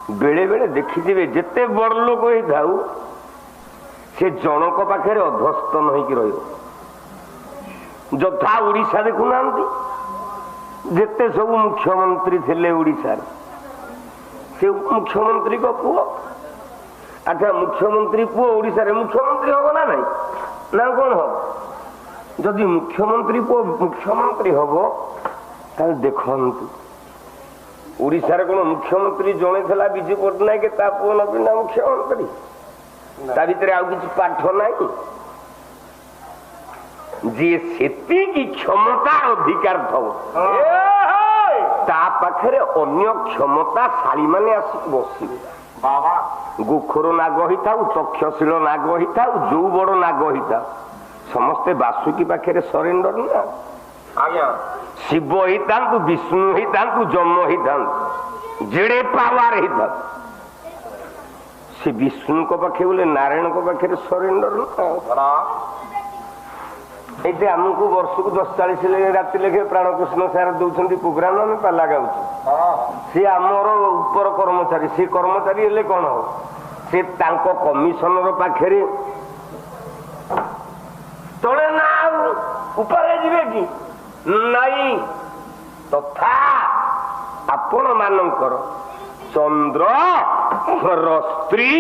बेले बेले देखिए जिते बड़ लोक हो से जनक पाखे अधस्त नहींकि रथा ओडिशा देखुना जिते सब मुख्यमंत्री थे ओडिशा से मुख्यमंत्री को पुओ अच्छा मुख्यमंत्री पुओ ओडिशा रे मुख्यमंत्री हम ना नहीं ना कौन हम जदि मुख्यमंत्री पुओ मुख्यमंत्री हम देखु ओडिशा रे कौन मुख्यमंत्री जड़े था विजु पट्टनायक ता पुओ नवीन मुख्यमंत्री ता भीतर आउ किसी पाठ नहीं जी से क्षमता अधिकार थव ता पाखे अन्य क्षमताशाली मैंने आसिक बस बाबा गोखर नाग होता तक्षशिल नाग होता जो बड़ नाग होता समस्ते बासुकी पाखे सरेंडर ना आज्ञा शिव होता विष्णु होता जम होता जेड़े पावर होता से विष्णु को पाखे बोले नारायण को पाखे सरेंडर ना ये आमको वर्ष को 10-40 राति लेखे प्राणकृष्ण सार दौरान प्रोग्राम आम पाला गाँव सी आमर उपर कर्मचारी सी कर्मचारी हेले कौन हो सी कमिशनर पाखे तले ना ऊपर जीवे कि नहीं तथा आपण मानकर चंद्र स्त्री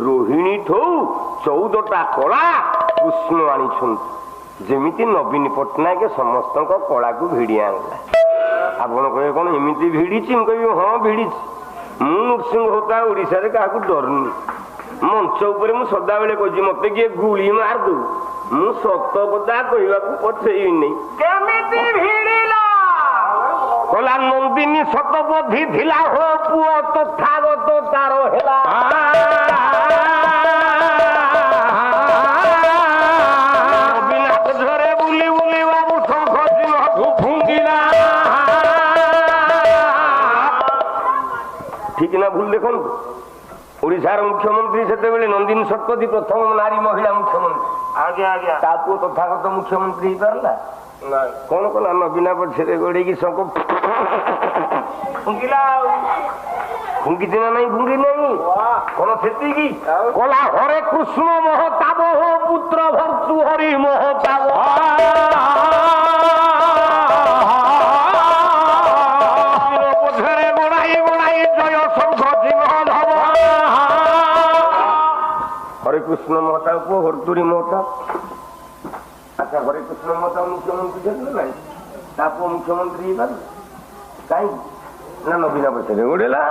रोहिणी ठू 14टा कला कृष्ण आनी जमीती नवीन पट्टनायक समस्त कला को भिड़ी आनला आपड़ कहे कौन एमती भिड़ी कह हाँ भिड़ी नृसिंह होता ओडिशा रे क्या डरनी मंच उपर मु सदा बेले कह मत किए गुली मार दू मु सत कथा कहवाक पछेबी कला नंदिनी शतबधी थिला हो पुओ तथागत तार हेला ठीक ना भूल देख ओडिशार मुख्यमंत्री से नंदिनी शतपथी प्रथम नारी महिला मुख्यमंत्री आज्ञा आज्ञा तापु तथागत मुख्यमंत्री हो पारा कौन कला नवीना पछे गोड़े शंख फुंकिला फुंकी ना नहीं फुंकी नहीं कौन से कला हरे कृष्ण महताब हो पुत्र भर्तु हरि महताब हरे कृष्ण महताब को हरतुरी महताब अच्छा हरे कृष्ण महताब मुख्यमंत्री ना मुख्यमंत्री कहीं ना नवीना पछे गोड़ेला